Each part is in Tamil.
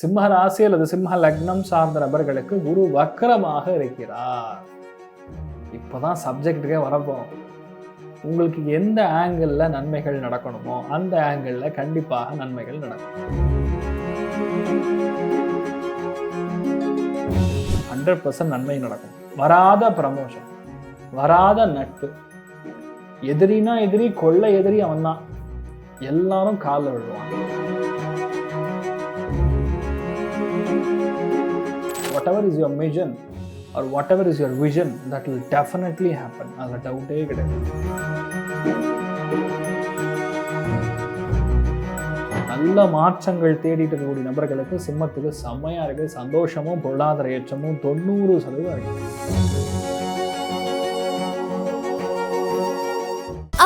சிம்ம ராசி அல்லது சிம்ம லக்னம் சார்ந்த நபர்களுக்கு குரு வக்கரமாக இருக்கிறார். இப்போதான் சப்ஜெக்டுக்கே வரப்போம். உங்களுக்கு எந்த ஆங்கிளில் நன்மைகள் நடக்கணுமோ அந்த ஆங்கிளில் கண்டிப்பாக நன்மைகள் நடக்கும். 100% நன்மை நடக்கும். வராத ப்ரமோஷன், வராத நட்பு, எதிரினா எதிரி, கொள்ளை எதிரி அவன் தான், எல்லாரும் காலில் விழுவாங்க. Whatever is your mission or whatever is your vision, that will definitely happen. அதில் டவுட்டே கிடையாது. நல்ல மாற்றங்கள் தேடிட்டு இருக்கக்கூடிய நபர்களுக்கு சிம்மத்துக்கு செம்மையா இருக்கு. சந்தோஷமும் பொருளாதார ஏற்றமும் 90% இருக்கு.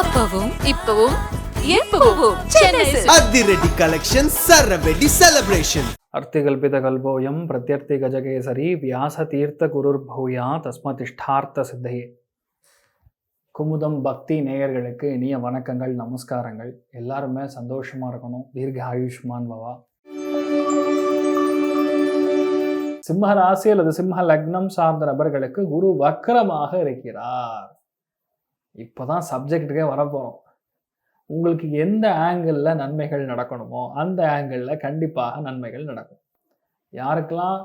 அப்பவும் இப்பவும் எப்பவும் அதிரடி கலெக்ஷன், சரவெடி செலிப்ரேஷன். அர்த்திகல்பிதகல்போயம் பிரத்யர்த்தி கஜகேசரி வியாச தீர்த்த குருர் பௌயா தஸ்மதிஷ்டார்த்த சித்தையே. குமுதம் பக்தி நேயர்களுக்கு இனிய வணக்கங்கள், நமஸ்காரங்கள். எல்லாருமே சந்தோஷமா இருக்கணும். தீர்க்க ஆயுஷ்மான் பவா. சிம்ம ராசி அல்லது சிம்ம லக்னம் சார்ந்த நபர்களுக்கு குரு வக்கரமாக இருக்கிறார். இப்போதான் சப்ஜெக்டுக்கே வரப்போறோம். உங்களுக்கு எந்த ஆங்கிளில் நன்மைகள் நடக்கணுமோ அந்த ஆங்கிளில் கண்டிப்பாக நன்மைகள் நடக்கும். யாருக்கெல்லாம்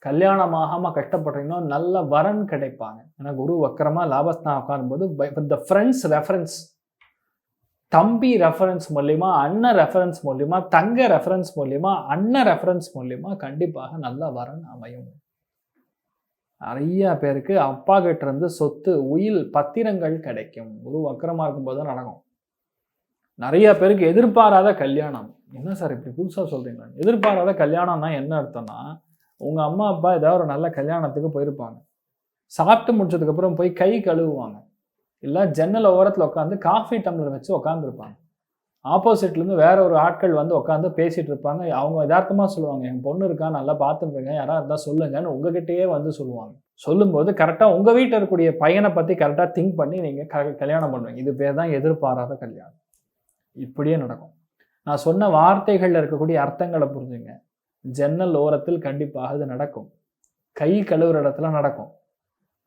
கல்யாணமாகாமல் கஷ்டப்படுறீங்களோ நல்ல வரன் கிடைப்பாங்க. ஏன்னா குரு வக்கரமாக லாபஸ்தான் உட்காரும்போது த ஃப்ரெண்ட்ஸ் ரெஃபரன்ஸ், தம்பி ரெஃபரன்ஸ் மூலியமா, அண்ணன் ரெஃபரன்ஸ் மூலியமா, தங்க ரெஃபரன்ஸ் மூலியமா, அண்ணன் ரெஃபரன்ஸ் மூலியமா கண்டிப்பாக நல்ல வரன் அமையும். நிறைய பேருக்கு அப்பா கிட்ட இருந்து சொத்து, உயில், பத்திரங்கள் கிடைக்கும். குரு வக்கரமாக இருக்கும்போது தான் நடக்கும். நிறைய பேருக்கு எதிர்பாராத கல்யாணம். என்ன சார் இப்படி புதுசாக சொல்கிறீங்க? எதிர்பாராத கல்யாணம்னா என்ன அர்த்தம்னா, உங்கள் அம்மா அப்பா ஏதாவது ஒரு நல்ல கல்யாணத்துக்கு போயிருப்பாங்க. சாப்பிட்டு முடிச்சதுக்கப்புறம் போய் கை கழுவுவாங்க. இல்லை ஜன்னல் ஓரத்தில் உட்காந்து காஃபி டம்ளர் வச்சு உட்காந்துருப்பாங்க. ஆப்போசிட்லேருந்து வேற ஒரு ஆட்கள் வந்து உட்காந்து பேசிகிட்டு இருப்பாங்க. அவங்க யதார்த்தமாக சொல்லுவாங்க, என் பொண்ணு இருக்கா, நல்லா பார்த்துருங்க, யாராக இருந்தால் சொல்லுங்கன்னு உங்ககிட்டயே வந்து சொல்லுவாங்க. சொல்லும்போது கரெக்டாக உங்கள் வீட்டில் இருக்கக்கூடிய பையனை பற்றி கரெக்டாக திங்க் பண்ணி நீங்கள் கல்யாணம் பண்ணுவீங்க. இது பேர் தான் எதிர்பாராத கல்யாணம். இப்படியே நடக்கும். நான் சொன்ன வார்த்தைகளில் இருக்கக்கூடிய அர்த்தங்களை புரிஞ்சுங்க. ஜன்னல் ஓரத்தில் கண்டிப்பாக இது நடக்கும். கை கழுவுற இடத்துல நடக்கும்.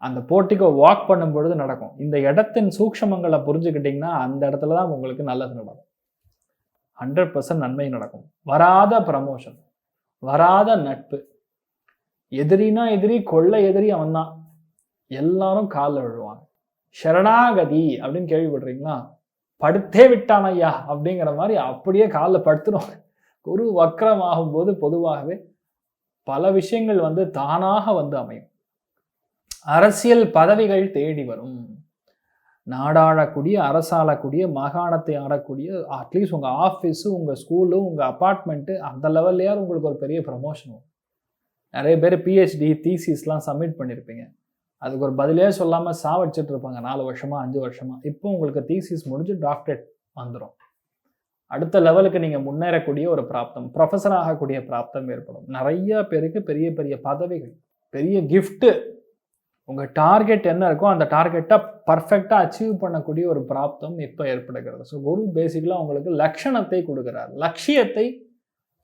அந்த போட்டிக்கோ வாக் பண்ணும் பொழுது நடக்கும். இந்த இடத்தின் சூக்ஷமங்களை புரிஞ்சுக்கிட்டிங்கன்னா அந்த இடத்துல தான் உங்களுக்கு நல்லது நடக்கும். 100% நன்மை நடக்கும். வராத ப்ரமோஷன், வராத நட்பு, எதிரினா எதிரி, கொள்ளை எதிரி அவன் தான், எல்லாரும் காலில் விழுவாங்க. சரணாகதி அப்படின்னு கேள்விப்படுறீங்களா? படுத்தே விட்டான் ஐயா அப்படிங்கிற மாதிரி அப்படியே காலில் படுத்துடும். குரு வக்கரம் ஆகும்போது பொதுவாகவே பல விஷயங்கள் வந்து தானாக வந்து அமையும். அரசியல் பதவிகள் தேடி வரும். நாடாளக்கூடிய, அரசாளக்கூடிய, மாகாணத்தை ஆடக்கூடிய, அட்லீஸ்ட் உங்கள் ஆஃபீஸு, உங்கள் ஸ்கூலு, உங்கள் அப்பார்ட்மெண்ட்டு, அந்த லெவல்லையாவது உங்களுக்கு ஒரு பெரிய ப்ரமோஷன் வரும். நிறைய பேர் பிஹெச்டி தீசிஸ்லாம் சப்மிட் பண்ணியிருப்பீங்க. அதுக்கு ஒரு பதிலே சொல்லாமல் சாவடிச்சிட்டு இருப்பாங்க 4 வருஷமா 5 வருஷமா. இப்போ உங்களுக்கு தீசிஸ் முடிஞ்சு டாக்டரேட் வந்துடும். அடுத்த லெவலுக்கு நீங்கள் முன்னேறக்கூடிய ஒரு பிராப்தம், ப்ரொஃபஸர் ஆகக்கூடிய பிராப்தம் ஏற்படும். நிறைய பேருக்கு பெரிய பெரிய பதவிகள், பெரிய கிஃப்ட்டு. உங்கள் டார்கெட் என்ன இருக்கோ அந்த டார்கெட்டை பர்ஃபெக்டாக அச்சீவ் பண்ணக்கூடிய ஒரு பிராப்தம் இப்போ ஏற்படுகிறது. ஸோ குரு பேசிக்கலாக உங்களுக்கு லட்சணத்தை கொடுக்குறார். லட்சியத்தை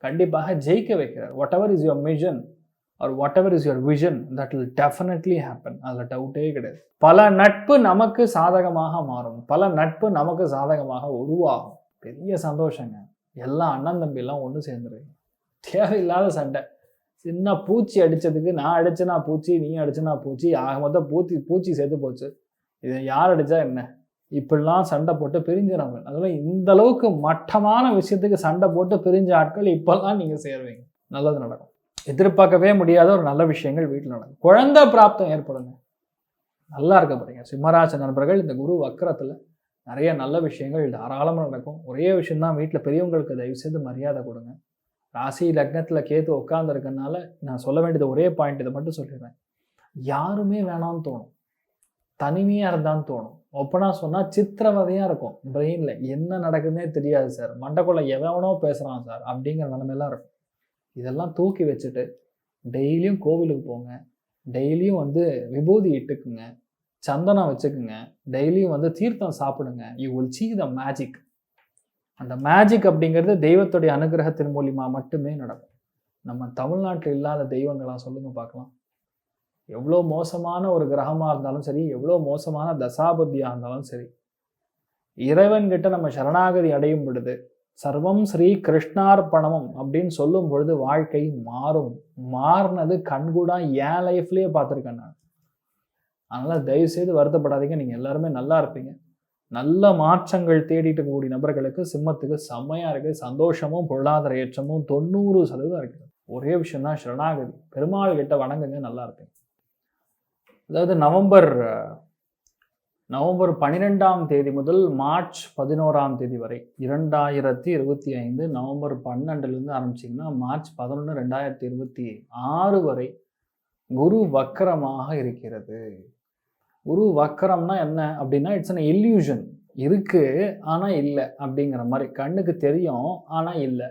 கண்டிப்பாக ஜெயிக்க வைக்கிறார். What ever is your mission or whatever is your vision, that will definitely happen. அதில் டவுட்டே கிடையாது. பல நட்பு நமக்கு சாதகமாக மாறும். பல நட்பு நமக்கு சாதகமாக உருவாகும். பெரிய சந்தோஷங்க. எல்லாம் அண்ணன் தம்பி எல்லாம் ஒன்று சேர்ந்துருவீங்க. தேவையில்லாத சண்டை. சின்ன பூச்சி அடித்ததுக்கு நான் அடிச்சேனா பூச்சி, நீ அடிச்சனா பூச்சி, ஆக மொத்தம் பூச்சி சேர்த்து போச்சு. இதை யார் அடித்தா என்ன? இப்படிலாம் சண்டை போட்டு பிரிஞ்சிடறாங்க. அதனால் இந்த அளவுக்கு மட்டமான விஷயத்துக்கு சண்டை போட்டு பிரிஞ்ச ஆட்கள் இப்போல்லாம் நீங்கள் சேருவீங்க. நல்லது நடக்கும். எதிர்பார்க்கவே முடியாத ஒரு நல்ல விஷயங்கள் வீட்டில் நடக்கும். குழந்தை பிராப்தம் ஏற்படுங்க. நல்லா இருக்க போறீங்க. சிம்மராசி நண்பர்கள், இந்த குரு வக்கரத்தில் நிறைய நல்ல விஷயங்கள் தாராளமாக நடக்கும். ஒரே விஷயம்தான், வீட்டில் பெரியவங்களுக்கு தயவு செய்து மரியாதை கொடுங்க. ராசி லக்னத்தில் கேத்து உட்காந்துருக்கனால நான் சொல்ல வேண்டியது ஒரே பாயிண்ட், இதை மட்டும் சொல்லிடுறேன். யாருமே வேணான்னு தோணும், தனிமையாக இருந்தான்னு தோணும். ஓப்பனாக சொன்னால் சித்திரவதையாக இருக்கும். பிரெயினில் என்ன நடக்குதுன்னே தெரியாது சார், மண்டக்குள்ள எவனோ பேசுகிறான் சார் அப்படிங்கிற நிலைமையெல்லாம் இருக்கும். இதெல்லாம் தூக்கி வச்சுட்டு டெய்லியும் கோவிலுக்கு போங்க. டெய்லியும் வந்து விபூதி இட்டுக்குங்க, சந்தனம் வச்சுக்குங்க, டெய்லியும் வந்து தீர்த்தம் சாப்பிடுங்க. You will see the magic. அந்த மேஜிக் அப்படிங்கிறது தெய்வத்துடைய அனுகிரகத்தின் மூலியமாக மட்டுமே நடக்கும். நம்ம தமிழ்நாட்டில் இல்லாத தெய்வங்களா சொல்லுங்க பார்க்கலாம். எவ்வளோ மோசமான ஒரு கிரகமாக இருந்தாலும் சரி, எவ்வளோ மோசமான தசாபுத்தியாக இருந்தாலும் சரி, இறைவன்கிட்ட நம்ம சரணாகதி அடையும் பொழுது சர்வம் ஸ்ரீ கிருஷ்ணார்ப்பணம் அப்படின்னு சொல்லும் பொழுது வாழ்க்கை மாறும். மாறினது கண்கூடா என் லைஃப்லேயே பார்த்துருக்கேன் நான். அதனால் தயவுசெய்து வருத்தப்படாதீங்க. நீங்கள் எல்லாருமே நல்லா இருப்பீங்க. நல்ல மாற்றங்கள் தேடிட்டு கூடிய நபர்களுக்கு சிம்மத்துக்கு செம்மையாக இருக்குது. சந்தோஷமும் பொருளாதார ஏற்றமும் 90% இருக்குது. ஒரே விஷயம்தான் சரணாகதி. பெருமாள் கிட்ட வணங்குங்க, நல்லா இருப்பீங்க. அதாவது நவம்பர் 12ஆம் தேதி முதல் மார்ச் 11ஆம் தேதி வரை 2025 நவம்பர் 12லேருந்து ஆரம்பிச்சிங்கன்னா மார்ச் 11 2026 வரை குரு வக்கரமாக இருக்கிறது. குரு வக்கரம்னா என்ன அப்படின்னா, இட்ஸ் அன் இல்யூஷன். இருக்கு ஆனால் இல்லை அப்படிங்கிற மாதிரி. கண்ணுக்கு தெரியும் ஆனால் இல்லை.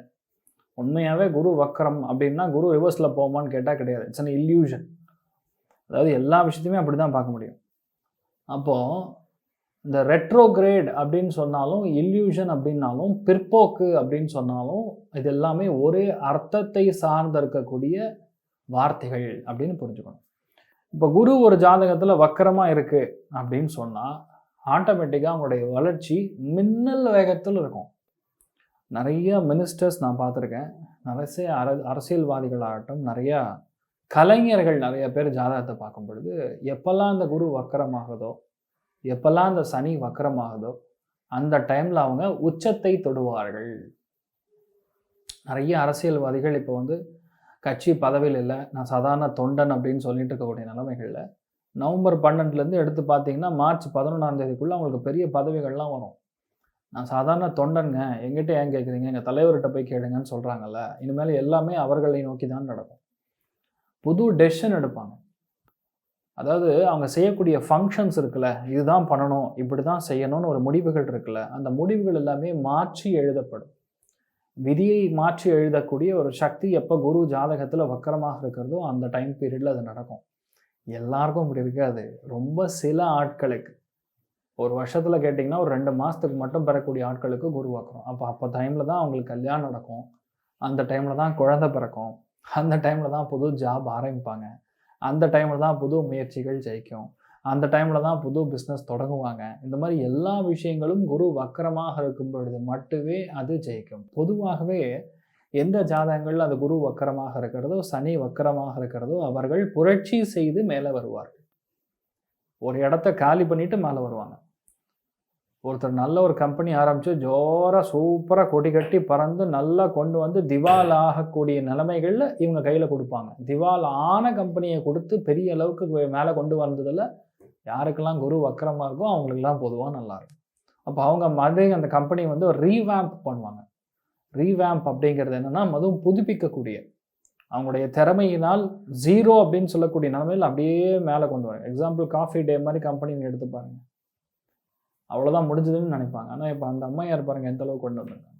உண்மையாகவே குரு வக்கரம் அப்படின்னா குரு ரிவர்ஸில் போகுமான்னு கேட்டால் கிடையாது. It's an illusion. அதாவது எல்லா விஷயத்தையுமே அப்படி தான் பார்க்க முடியும். அப்போது இந்த ரெட்ரோகிரேட் அப்படின்னு சொன்னாலும், இல்யூஷன் அப்படின்னாலும், பிற்போக்கு அப்படின்னு சொன்னாலும், இது எல்லாமே ஒரே அர்த்தத்தை சார்ந்து இருக்கக்கூடிய வார்த்தைகள் அப்படின்னு புரிஞ்சுக்கணும். இப்போ குரு ஒரு ஜாதகத்தில் வக்கரமாக இருக்குது அப்படின்னு சொன்னால் ஆட்டோமேட்டிக்காக அவங்களுடைய வளர்ச்சி மின்னல் வேகத்தில் இருக்கும். நிறைய மினிஸ்டர்ஸ் நான் பார்த்துருக்கேன். நிறைய அரசியல்வாதிகளாகட்டும், நிறையா கலைஞர்கள் நிறைய பேர் ஜாதகத்தை பார்க்கும் பொழுது எப்போல்லாம் அந்த குரு வக்கரமாகுதோ, எப்போல்லாம் அந்த சனி வக்கரமாகுதோ அந்த டைமில் அவங்க உச்சத்தை தொடுவார்கள். நிறைய அரசியல்வாதிகள் இப்போ வந்து கட்சி பதவியில் இல்லை, நான் சாதாரண தொண்டன் அப்படின்னு சொல்லிட்டு இருக்கக்கூடிய நிலைமைகளில் நவம்பர் 12லேருந்து எடுத்து பார்த்தீங்கன்னா மார்ச் 11ஆம் தேதிக்குள்ளே அவங்களுக்கு பெரிய பதவிகள்லாம் வரும். நான் சாதாரண தொண்டனுங்க, எங்கிட்ட ஏன் கேட்குறீங்க, எங்கள் தலைவர்கிட்ட போய் கேளுங்கன்னு சொல்கிறாங்கல்ல. இனிமேல் எல்லாமே அவர்களை நோக்கி தான் நடக்கும். புது டெசிஷன் எடுப்பாங்க. அதாவது அவங்க செய்யக்கூடிய ஃபங்க்ஷன்ஸ் இருக்குல்ல, இதுதான் பண்ணணும், இப்படி தான் செய்யணும்னு ஒரு முடிவுகள் இருக்குல்ல, அந்த முடிவுகள் எல்லாமே மாற்றி எழுதப்படும். விதியை மாற்றி எழுதக்கூடிய ஒரு சக்தி எப்போ குரு ஜாதகத்தில் வக்கரமாக இருக்கிறதோ அந்த டைம் பீரியடில் அது நடக்கும். எல்லாருக்கும் இப்படி இருக்காது. ரொம்ப சில ஆட்களுக்கு, ஒரு வருஷத்தில் கேட்டிங்கன்னா ஒரு 2 மாதத்துக்கு மட்டும் பெறக்கூடிய ஆட்களுக்கு குரு வக்கரம். அப்போ டைமில் தான் அவங்களுக்கு கல்யாணம் நடக்கும், அந்த டைமில் தான் குழந்தை பிறக்கும், அந்த டைமில் தான் புது ஜாப் ஆரம்பிப்பாங்க, அந்த டைமில் தான் புது முயற்சிகள் ஜெயிக்கும், அந்த டைமில் தான் புது பிஸ்னஸ் தொடங்குவாங்க. இந்த மாதிரி எல்லா விஷயங்களும் குரு வக்கரமாக இருக்கும் பொழுது மட்டுமே அது ஜெயிக்கும். பொதுவாகவே எந்த ஜாதகங்கள் அது குரு வக்கரமாக இருக்கிறதோ, சனி வக்கரமாக இருக்கிறதோ, அவர்கள் புரட்சி செய்து மேலே வருவார்கள். ஒரு இடத்த காலி பண்ணிட்டு மேலே வருவாங்க. ஒருத்தர் நல்ல ஒரு கம்பெனி ஆரம்பித்து ஜோராக சூப்பராக கொடி கட்டி பறந்து நல்லா கொண்டு வந்து திவால் ஆகக்கூடிய நிலைமைகளில் இவங்க கையில் கொடுப்பாங்க. திவால் ஆன கம்பெனியை கொடுத்து பெரிய அளவுக்கு மேலே கொண்டு வந்ததில் யாருக்கெல்லாம் குரு வக்கரமாக இருக்கோ அவங்களுக்கெல்லாம் பொதுவாக நல்லாயிருக்கும். அப்போ அவங்க மறுபடியும் அந்த கம்பெனி வந்து ஒரு ரீவேம்ப் பண்ணுவாங்க. ரீவேம்ப் அப்படிங்கிறது என்னென்னா, அதுவும் புதுப்பிக்கக்கூடிய அவங்களுடைய திறமையினால் 0 அப்படின்னு சொல்லக்கூடிய நிலைமையில் அப்படியே மேலே கொண்டு வராங்க. எக்ஸாம்பிள் காஃபி டே மாதிரி கம்பெனி எடுத்து பாருங்க, அவ்வளோதான் முடிஞ்சதுன்னு நினைப்பாங்க. ஆனால் இப்போ அந்த அம்மையார் பாருங்க எந்த அளவுக்கு கொண்டு வந்திருக்காங்க.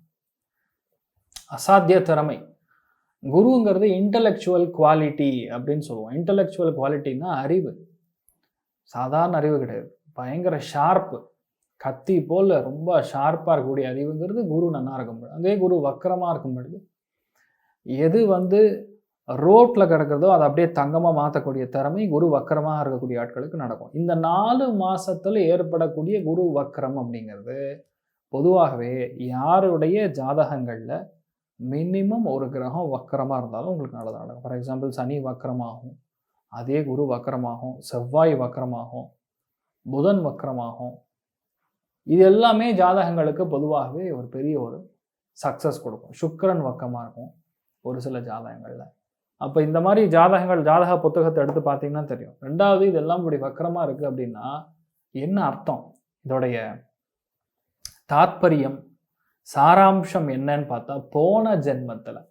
அசாத்திய திறமை. குருங்கிறது இன்டலெக்சுவல் குவாலிட்டி அப்படின்னு சொல்லுவோம். இன்டலெக்சுவல் குவாலிட்டின்னா அறிவு, சாதாரண அறிவு கிடையாது. பயங்கர ஷார்ப்பு, கத்தி போல் ரொம்ப ஷார்ப்பாக இருக்கக்கூடிய அறிவுங்கிறது குரு நல்லா இருக்கும் பொழுது. அதே குரு வக்கரமாக இருக்கும் பொழுது எது வந்து ரோட்டில் கிடக்கிறதோ அதை அப்படியே தங்கமாக மாற்றக்கூடிய திறமை குரு வக்கரமாக இருக்கக்கூடிய ஆட்களுக்கு நடக்கும். இந்த 4 மாதத்தில் ஏற்படக்கூடிய குரு வக்கரம் அப்படிங்கிறது பொதுவாகவே யாருடைய ஜாதகங்களில் மினிமம் ஒரு கிரகம் வக்கரமாக இருந்தாலும் உங்களுக்கு நல்லதாக நடக்கும். ஃபார் எக்ஸாம்பிள் சனி வக்கரமாகும், அதே குரு வக்கரமாகும், செவ்வாய் வக்கரமாகும், புதன் வக்கரமாகும். இது எல்லாமே ஜாதகங்களுக்கு பொதுவாகவே ஒரு பெரிய ஒரு சக்ஸஸ் கொடுக்கும். சுக்கிரன் வக்கமாக இருக்கும் ஒரு சில ஜாதகங்களில். அப்போ இந்த மாதிரி ஜாதகங்கள் ஜாதக புத்தகத்தை எடுத்து பார்த்தீங்கன்னா தெரியும். 2வது, இதெல்லாம் இப்படி வக்கரமாக இருக்குது அப்படின்னா என்ன அர்த்தம், இதோடைய தாத்பரியம் சாராம்சம் என்னன்னு பார்த்தா, போன ஜென்மத்தில்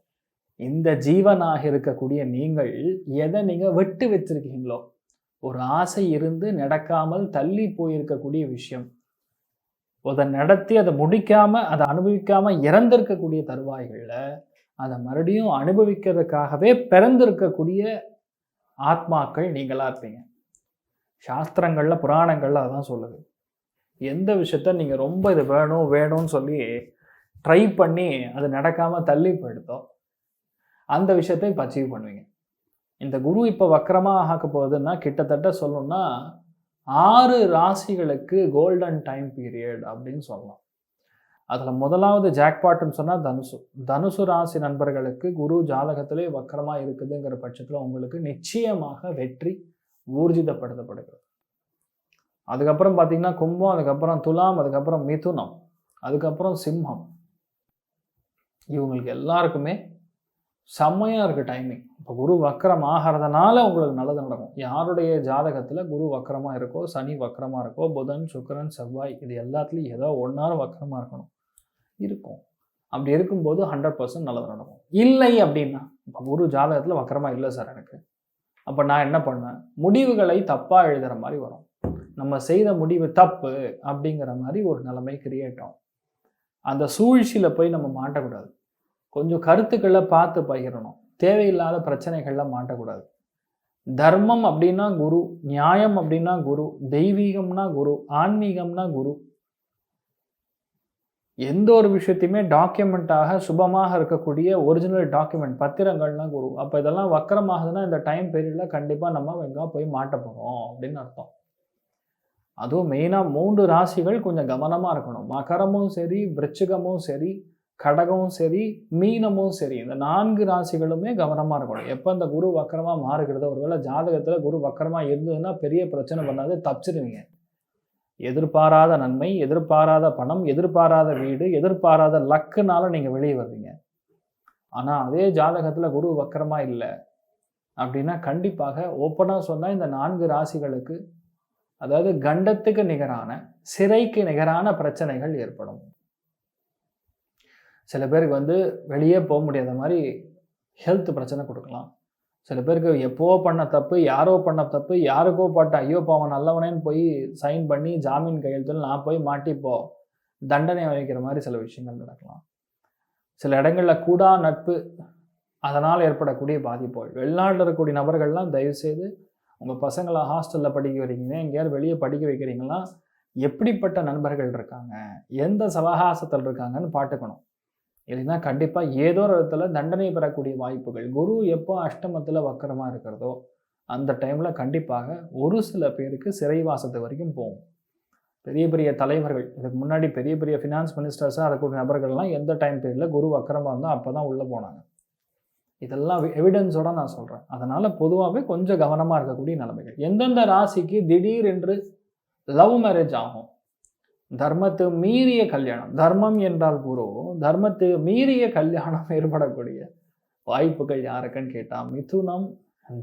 இந்த ஜீவனாக இருக்கக்கூடிய நீங்கள் எதை நீங்கள் விட்டு வச்சிருக்கீங்களோ, ஒரு ஆசை இருந்து நடக்காமல் தள்ளி போயிருக்கக்கூடிய விஷயம், அதை நடத்தி அதை முடிக்காமல் அதை அனுபவிக்காமல் இறந்திருக்கக்கூடிய தருவாய்களில் அதை மறுபடியும் அனுபவிக்கிறதுக்காகவே பிறந்திருக்கக்கூடிய ஆத்மாக்கள் நீங்களாக இருப்பீங்க. சாஸ்திரங்களில் புராணங்களில் அதான் சொல்லுது. எந்த விஷயத்த நீங்கள் ரொம்ப இது வேணும்னு சொல்லி ட்ரை பண்ணி அது நடக்காமல் தள்ளி போயிடுதோ அந்த விஷயத்தை இப்போ அச்சீவ் பண்ணுவீங்க. இந்த குரு இப்போ வக்கரமாக ஆக்க போகுதுன்னா கிட்டத்தட்ட சொல்லணும்னா 6 ராசிகளுக்கு கோல்டன் டைம் பீரியட் அப்படின்னு சொல்லலாம். அதில் முதலாவது ஜாக்பாட்னு சொன்னால் தனுசு. தனுசு ராசி நண்பர்களுக்கு குரு ஜாதகத்திலே வக்கரமாக இருக்குதுங்கிற பட்சத்தில் உங்களுக்கு நிச்சயமாக வெற்றி ஊர்ஜிதப்படுத்தப்படுகிறது. அதுக்கப்புறம் பார்த்தீங்கன்னா கும்பம், அதுக்கப்புறம் துலாம், அதுக்கப்புறம் மிதுனம், அதுக்கப்புறம் சிம்மம். இவங்களுக்கு எல்லாருக்குமே செம்மையாக இருக்குது டைமிங். இப்போ குரு வக்கரம் ஆகிறதுனால உங்களுக்கு நல்லது நடக்கும். யாருடைய ஜாதகத்தில் குரு வக்கரமாக இருக்கோ, சனி வக்கரமாக இருக்கோ, புதன், சுக்கிரன், செவ்வாய் இது எல்லாத்துலேயும் ஏதோ ஒன்றாவது வக்கரமாக இருக்கணும் இருக்கும். அப்படி இருக்கும்போது 100% நல்லது நடக்கும். இல்லை அப்படின்னா இப்போ குரு ஜாதகத்தில் வக்கரமாக இல்லை சார் எனக்கு, அப்போ நான் என்ன பண்ணுவேன்? முடிவுகளை தப்பாக எழுதுகிற மாதிரி வரும். நம்ம செய்த முடிவு தப்பு அப்படிங்கிற மாதிரி ஒரு நிலைமை கிரியேட் ஆகும். அந்த சூழ்ச்சியில் போய் நம்ம மாட்டக்கூடாது. கொஞ்சம் கருத்துக்களை பார்த்து பகிரணும். தேவையில்லாத பிரச்சனைகளில் மாட்டக்கூடாது. தர்மம் அப்படின்னா குரு, நியாயம் அப்படின்னா குரு, தெய்வீகம்னா குரு, ஆன்மீகம்னா குரு. எந்த ஒரு விஷயத்தையுமே டாக்குமெண்ட்டாக சுபமாக இருக்கக்கூடிய ஒரிஜினல் டாக்குமெண்ட் பத்திரங்கள்னா குரு. அப்போ இதெல்லாம் வக்கரமாகுதுன்னா இந்த டைம் பீரியடில் கண்டிப்பாக நம்ம எங்கே போய் மாட்ட போகிறோம் அப்படின்னு அர்த்தம். அதுவும் மெயினாக 3 ராசிகள் கொஞ்சம் கவனமாக இருக்கணும். மகரமும் சரி, விருச்சிகமும் சரி, கடகமும் சரி, மீனமும் சரி, இந்த 4 ராசிகளுமே கவனமாக இருக்கணும். எப்போ இந்த குரு வக்கரமாக மாறுகிறதோ, ஒருவேளை ஜாதகத்தில் குரு வக்கரமாக இருந்ததுன்னா பெரிய பிரச்சனை பண்ணாது, தப்பிச்சிருவீங்க. எதிர்பாராத நன்மை, எதிர்பாராத பணம், எதிர்பாராத வீடு, எதிர்பாராத லக்குனால நீங்கள் வெளியே வருவீங்க. ஆனால் அதே ஜாதகத்தில் குரு வக்கரமாக இல்லை அப்படின்னா கண்டிப்பாக ஓப்பனாக சொன்னால் இந்த 4 ராசிகளுக்கு, அதாவது கண்டத்துக்கு நிகரான, சிறைக்கு நிகரான பிரச்சனைகள் ஏற்படும். சில பேருக்கு வெளியே போக முடியாத மாதிரி ஹெல்த் பிரச்சனை கொடுக்கலாம். சில பேருக்கு எப்போ பண்ண தப்பு, யாரோ பண்ண தப்பு, யாருக்கோ பட்ட ஐயோ பாவன் நல்லவனேன்னு போய் சைன் பண்ணி ஜாமீன் கையெழுத்தில் நான் போய் மாட்டிப்போ தண்டனை வகிக்கிற மாதிரி சில விஷயங்கள் நடக்கலாம். சில இடங்களில் கூடா நட்பு, அதனால் ஏற்படக்கூடிய பாதிப்புகள். வெளிநாட்டில் இருக்கக்கூடிய நபர்கள்லாம் தயவுசெய்து உங்கள் பசங்களை ஹாஸ்டலில் படிக்க வைக்கிறீங்க, எங்கேயாவது வெளியே படிக்க வைக்கிறீங்களா, எப்படிப்பட்ட நண்பர்கள் இருக்காங்க, எந்த சவகாசத்தில் இருக்காங்கன்னு பார்த்துக்கணும். இல்லைன்னா கண்டிப்பாக ஏதோ ஒரு இடத்துல தண்டனை பெறக்கூடிய வாய்ப்புகள். குரு எப்போ அஷ்டமத்தில் வக்கரமாக இருக்கிறதோ அந்த டைமில் கண்டிப்பாக ஒரு சில பேருக்கு சிறைவாசத்து வரைக்கும் போகும். பெரிய பெரிய தலைவர்கள், இதுக்கு முன்னாடி பெரிய பெரிய ஃபினான்ஸ் மினிஸ்டர்ஸாக இருக்கக்கூடிய நபர்கள்லாம் எந்த டைம் பீரியடில் குரு வக்கரமாக இருந்தால் அப்போ தான் உள்ளே போனாங்க. இதெல்லாம் எவிடன்ஸோட நான் சொல்கிறேன். அதனால் பொதுவாகவே கொஞ்சம் கவனமாக இருக்கக்கூடிய நிலைமைகள். எந்தெந்த ராசிக்கு திடீர் என்று லவ் மேரேஜ் ஆகும், தர்மத்தை மீறிய கல்யாணம், தர்மம் என்றால் குரு, தர்மத்தை மீறிய கல்யாணம் ஏற்படக்கூடிய வாய்ப்புகள் யாருக்குன்னு கேட்டால் மிதுனம்,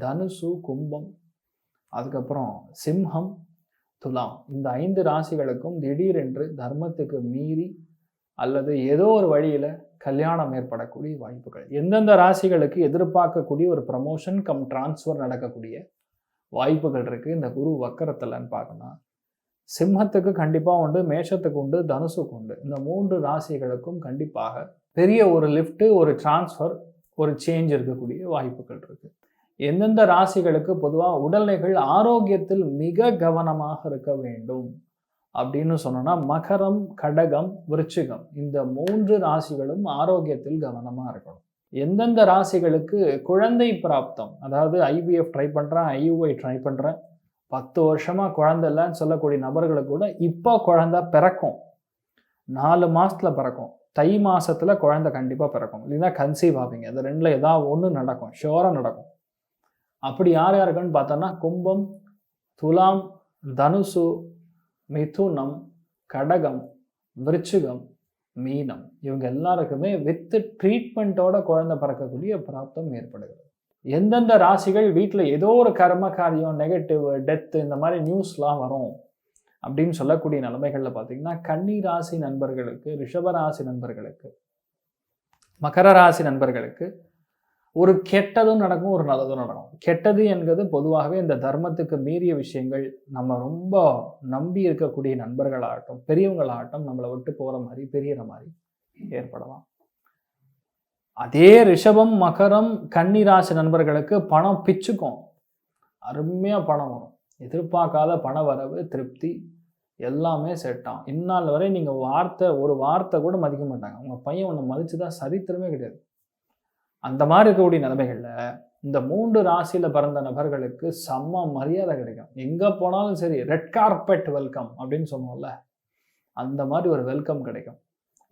தனுசு, கும்பம், அதுக்கப்புறம் சிம்மம், துலாம், இந்த 5 ராசிகளுக்கும் திடீரென்று தர்மத்துக்கு மீறி அல்லது ஏதோ ஒரு வழியில் கல்யாணம் ஏற்படக்கூடிய வாய்ப்புகள். எந்தெந்த ராசிகளுக்கு எதிர்பார்க்கக்கூடிய ஒரு ப்ரமோஷன் கம் டிரான்ஸ்ஃபர் நடக்கக்கூடிய வாய்ப்புகள் இருக்குது இந்த குரு வக்கரத்தில்னு பார்க்கணும். சிம்மத்துக்கு கண்டிப்பாக உண்டு, மேஷத்துக்கு உண்டு, தனுசுக்கு உண்டு. இந்த 3 ராசிகளுக்கும் கண்டிப்பாக பெரிய ஒரு லிஃப்ட்டு, ஒரு டிரான்ஸ்ஃபர், ஒரு சேஞ்ச் இருக்கக்கூடிய வாய்ப்புகள் இருக்குது. எந்தெந்த ராசிகளுக்கு பொதுவாக உடல்நிலைகள் ஆரோக்கியத்தில் மிக கவனமாக இருக்க வேண்டும் அப்படின்னு சொன்னோன்னா மகரம், கடகம், விருச்சிகம், இந்த 3 ராசிகளும் ஆரோக்கியத்தில் கவனமாக இருக்கணும். எந்தெந்த ராசிகளுக்கு குழந்தை பிராப்தம், அதாவது ஐவிஎஃப் ட்ரை பண்ணுறேன், ஐயுஐ ட்ரை பண்ணுறேன், 10 வருஷமாக குழந்தை இல்லைன்னு சொல்லக்கூடிய நபர்களுக்கு கூட இப்போ குழந்தை பிறக்கும். 4 மாதத்தில் பிறக்கும். தை மாதத்தில் குழந்தை கண்டிப்பாக பிறக்கும். இல்லைன்னா கன்சீவ் ஆவீங்க. இந்த 2ல் ஏதாவது ஒன்று நடக்கும், ஷோராக நடக்கும். அப்படி யார் யாருக்குன்னு பார்த்தோன்னா கும்பம், துலாம், தனுசு, மிதுனம், கடகம், விருச்சிகம், மீனம், இவங்க எல்லாருக்குமே வித் ட்ரீட்மெண்ட்டோட குழந்தை பிறக்கக்கூடிய பிராப்தம் ஏற்படுகிறது. எந்தெந்த ராசிகள் வீட்டில் ஏதோ ஒரு கர்ம காரியம், நெகட்டிவ், டெத்து, இந்த மாதிரி நியூஸ்லாம் வரும் அப்படின்னு சொல்லக்கூடிய நிலைமைகளில் பார்த்தீங்கன்னா கன்னி ராசி நண்பர்களுக்கு, ரிஷபராசி நண்பர்களுக்கு, மகர ராசி நண்பர்களுக்கு ஒரு கெட்டதும் நடக்கும், ஒரு நல்லதும் நடக்கும். கெட்டது என்பது பொதுவாகவே இந்த தர்மத்துக்கு மீறிய விஷயங்கள், நம்ம ரொம்ப நம்பி இருக்கக்கூடிய நண்பர்களாகட்டும், பெரியவங்களாகட்டும் நம்மளை விட்டு போகிற மாதிரி, பெரியற மாதிரி ஏற்படலாம். அதே ரிஷபம், மகரம், கன்னி ராசி நண்பர்களுக்கு பணம் பிச்சுக்கும், அருமையாக பணம் வரும், எதிர்பார்க்காத பண வரவு, திருப்தி எல்லாமே செட்டாகும். இந்நாள் வரை நீங்கள் ஒரு வார்த்தை கூட மதிக்க மாட்டாங்க. உங்கள் பையன் ஒன்று மதிச்சுதான் சரித்திரமே கிடையாது. அந்த மாதிரி இருக்கக்கூடிய நிலைமைகள்ல இந்த 3 ராசியில பிறந்த நபர்களுக்கு செம்ம மரியாதை கிடைக்கும். எங்க போனாலும் சரி ரெட் கார்பெட் வெல்கம் அப்படின்னு சொல்லுவோம்ல, அந்த மாதிரி ஒரு வெல்கம் கிடைக்கும்.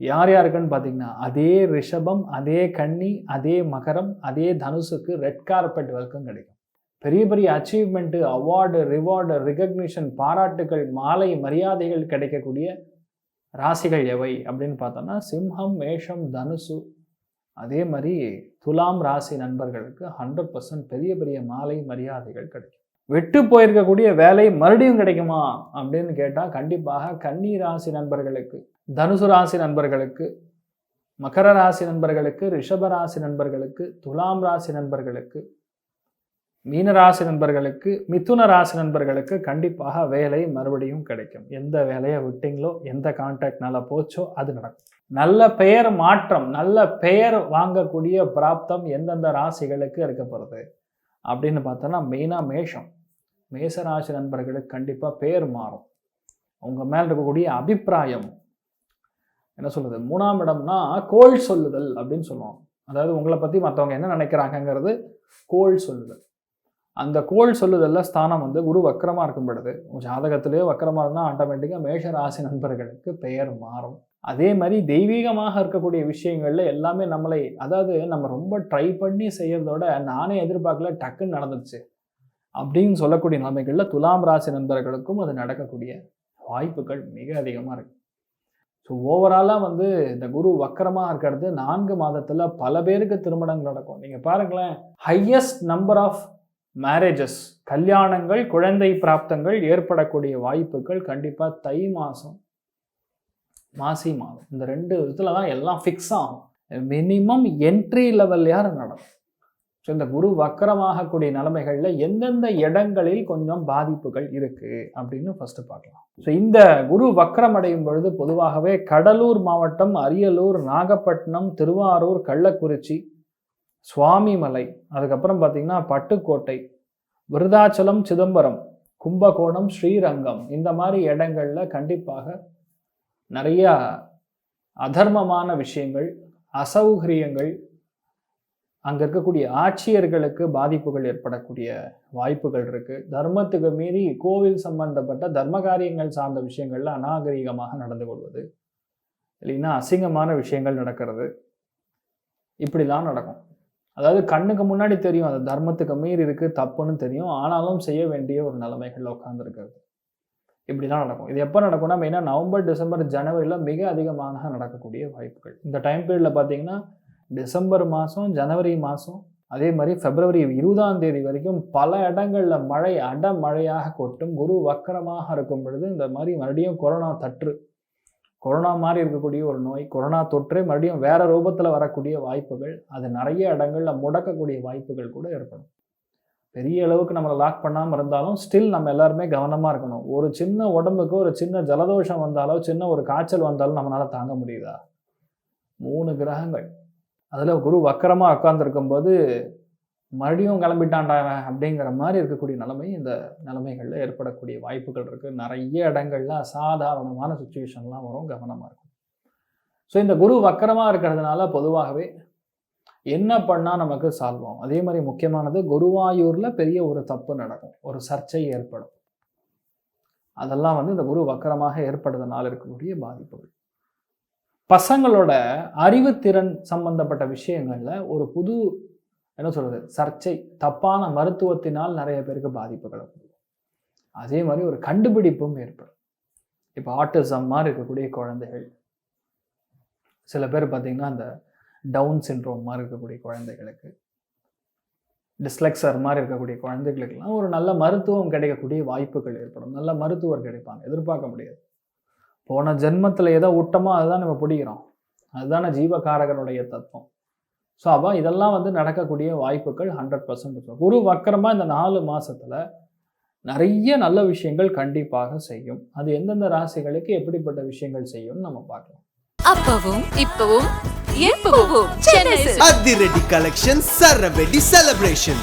யார் யாருக்குன்னு பார்த்தீங்கன்னா அதே ரிஷபம், அதே கன்னி, அதே மகரம், அதே தனுசுக்கு ரெட் கார்பெட் வெல்கம் கிடைக்கும். பெரிய பெரிய அச்சீவ்மெண்ட்டு, அவார்டு, ரிவார்டு, ரிகக்னிஷன், பாராட்டுகள், மாலை மரியாதைகள் கிடைக்கக்கூடிய ராசிகள் எவை அப்படின்னு பார்த்தோம்னா சிம்ஹம், மேஷம், தனுசு, அதே மாதிரி துலாம் ராசி நண்பர்களுக்கு 100% பெரிய பெரிய மாலை மரியாதைகள் கிடைக்கும். விட்டு போயிருக்கக்கூடிய வேலை மறுபடியும் கிடைக்குமா அப்படின்னு கேட்டால் கண்டிப்பாக கன்னி ராசி நண்பர்களுக்கு, தனுசு ராசி நண்பர்களுக்கு, மகர ராசி நண்பர்களுக்கு, ரிஷப ராசி நண்பர்களுக்கு, துலாம் ராசி நண்பர்களுக்கு, மீனராசி நண்பர்களுக்கு, மிதுன ராசி நண்பர்களுக்கு கண்டிப்பாக வேலை மறுபடியும் கிடைக்கும். எந்த வேலையை விட்டீங்களோ, எந்த கான்டாக்ட்னால போச்சோ அது நடக்கும். நல்ல பெயர் மாற்றம், நல்ல பெயர் வாங்கக்கூடிய பிராப்தம் எந்தெந்த ராசிகளுக்கு இருக்க போகிறது அப்படின்னு பார்த்தோன்னா மெயினாக மேஷம், மேசராசி நண்பர்களுக்கு கண்டிப்பாக பெயர் மாறும். உங்கள் மேல் இருக்கக்கூடிய அபிப்பிராயம் என்ன சொல்லுது, 3ஆம் இடம்னா கோள் சொல்லுதல் அப்படின்னு சொல்லுவோம். அதாவது உங்களை பற்றி மற்றவங்க என்ன நினைக்கிறாங்கங்கிறது கோள் சொல்லுதல். அந்த கோள் சொல்லுதல்ல ஸ்தானம் வந்து குரு வக்கரமாக இருக்கும் பொழுது, ஜாதகத்திலேயே வக்கரமாக இருந்தால் ஆட்டோமேட்டிக்காக மேஷ ராசி நண்பர்களுக்கு பெயர் மாறும். அதே மாதிரி தெய்வீகமாக இருக்கக்கூடிய விஷயங்கள்ல எல்லாமே நம்மளை, அதாவது நம்ம ரொம்ப ட்ரை பண்ணி செய்யறதோட நானே எதிர்பார்க்கல டக்குன்னு நடந்துச்சு அப்படின்னு சொல்லக்கூடிய நிலைமைகளில் துலாம் ராசி நண்பர்களுக்கும் அது நடக்கக்கூடிய வாய்ப்புகள் மிக அதிகமாக இருக்கு. ஸோ ஓவராலாக வந்து இந்த குரு வக்கரமாக இருக்கிறது 4 மாதத்தில் பல பேருக்கு திருமணங்கள் நடக்கும். நீங்கள் பாருங்களேன், ஹையஸ்ட் நம்பர் ஆஃப் மேரேஜஸ், கல்யாணங்கள், குழந்தை பிராப்தங்கள் ஏற்படக்கூடிய வாய்ப்புகள் கண்டிப்பாக தை மாதம், மாசி மாதம், இந்த 2 விதத்தில் தான் எல்லாம் ஃபிக்ஸ் ஆகும். மினிமம் என்ட்ரி லெவல்லையார் நடக்கும். ஸோ இந்த குரு வக்கரமாகக்கூடிய நிலைமைகளில் எந்தெந்த இடங்களில் கொஞ்சம் பாதிப்புகள் இருக்குது அப்படின்னு ஃபஸ்ட்டு பார்க்கலாம். ஸோ இந்த குரு வக்கரம் அடையும் பொழுது பொதுவாகவே கடலூர் மாவட்டம், அரியலூர், நாகப்பட்டினம், திருவாரூர், கள்ளக்குறிச்சி, சுவாமிமலை, அதுக்கப்புறம் பார்த்திங்கன்னா பட்டுக்கோட்டை, விருதாச்சலம், சிதம்பரம், கும்பகோணம், ஸ்ரீரங்கம், இந்த மாதிரி இடங்களில் கண்டிப்பாக நிறையா அதர்மமான விஷயங்கள், அசௌகரியங்கள், அங்கே இருக்கக்கூடிய ஆட்சியர்களுக்கு பாதிப்புகள் ஏற்படக்கூடிய வாய்ப்புகள் இருக்குது. தர்மத்துக்கு மீறி கோவில் சம்பந்தப்பட்ட தர்ம காரியங்கள் சார்ந்த விஷயங்கள்ல அநாகரிகமாக நடந்து கொள்வது, இல்லைன்னா அசிங்கமான விஷயங்கள் நடக்கிறது, இப்படிலாம் நடக்கும். அதாவது கண்ணுக்கு முன்னாடி தெரியும் அது தர்மத்துக்கு மீறி இருக்குது, தப்புன்னு தெரியும், ஆனாலும் செய்ய வேண்டிய ஒரு நிலைமைகளில் உட்காந்துருக்கிறது. இப்படிலாம் நடக்கும். இது எப்போ நடக்கும்னா மெயினாக நவம்பர், டிசம்பர், ஜனவரியில் மிக அதிகமாக நடக்கக்கூடிய வாய்ப்புகள். இந்த டைம் பீரியடில் பார்த்தீங்கன்னா டிசம்பர் மாதம், ஜனவரி மாதம், அதே மாதிரி பிப்ரவரி 20ஆம் தேதி வரைக்கும் பல இடங்களில் மழை அடமழையாக கொட்டும். குரு வக்கரமாக இருக்கும் பொழுது இந்த மாதிரி மறுபடியும் கொரோனா தற்று, கொரோனா மாதிரி இருக்கக்கூடிய ஒரு நோய், கொரோனா தொற்றே மறுபடியும் வேற ரூபத்தில் வரக்கூடிய வாய்ப்புகள், அது நிறைய இடங்களில் முடக்கக்கூடிய வாய்ப்புகள் கூட ஏற்படும். பெரிய அளவுக்கு நம்மளை லாக் பண்ணாமல் இருந்தாலும் ஸ்டில் நம்ம எல்லாருமே கவனமாக இருக்கணும். ஒரு சின்ன உடம்புக்கு ஒரு சின்ன ஜலதோஷம் வந்தாலோ, சின்ன ஒரு காய்ச்சல் வந்தாலும் நம்மளால் தாங்க முடியுதா? 3 கிரகங்கள், அதில் குரு வக்கரமாக உட்காந்துருக்கும் போது மறுபடியும் கிளம்பிட்டாண்டாவன் அப்படிங்கிற மாதிரி இருக்கக்கூடிய நிலைமை இந்த நிலைமைகளில் ஏற்படக்கூடிய வாய்ப்புகள் இருக்குது. நிறைய இடங்கள்ல அசாதாரணமான சுச்சுவேஷன்லாம் வரும், கவனமாக இருக்கும். ஸோ இந்த குரு வக்கரமாக இருக்கிறதுனால பொதுவாகவே என்ன பண்ணால் நமக்கு சால்வ் ஆகும். அதே மாதிரி முக்கியமானது, குருவாயூரில் பெரிய ஒரு தப்பு நடக்கும், ஒரு சர்ச்சை ஏற்படும். அதெல்லாம் வந்து இந்த குரு வக்கரமாக ஏற்படுறதுனால இருக்கக்கூடிய பாதிப்புகள். பசங்களோட அறிவுத்திறன் சம்பந்தப்பட்ட விஷயங்கள்ல ஒரு புது என்ன சொல்றது சர்ச்சை, தப்பான மருத்துவத்தினால் நிறைய பேருக்கு பாதிப்புகள் வரும். அதே மாதிரி ஒரு கண்டுபிடிப்பும் ஏற்படும். இப்போ ஆட்டிசம் மாதிரி இருக்கக்கூடிய குழந்தைகள், சில பேர் பார்த்தீங்கன்னா அந்த டவுன் சிண்ட்ரோம் மாதிரி இருக்கக்கூடிய குழந்தைகளுக்கு, டிஸ்லெக்சர் மாதிரி இருக்கக்கூடிய குழந்தைகளுக்கெல்லாம் ஒரு நல்ல மருத்துவம் கிடைக்கக்கூடிய வாய்ப்புகள் ஏற்படும். நல்ல மருத்துவர் கிடைப்பாங்க, எதிர்பார்க்க முடியாது. போன ஜென்மத்தில் ஏதோ ஊட்டமோ அதுதான் நம்ம பிடிக்கிறோம், அதுதானே ஜீவகாரகனுடைய தத்துவம். ஸோ அப்போ இதெல்லாம் வந்து நடக்கக்கூடிய வாய்ப்புகள் 100%. குரு வக்கரமாக இந்த 4 மாதத்தில் நிறைய நல்ல விஷயங்கள் கண்டிப்பாக செய்யும். அது எந்தெந்த ராசிகளுக்கு எப்படிப்பட்ட விஷயங்கள் செய்யும்னு நம்ம பார்க்கலாம். அப்பவும் இப்பவும் எப்பவும் சென்னை அதிரடி கலெக்ஷன் சரவெடி செலிப்ரேஷன்.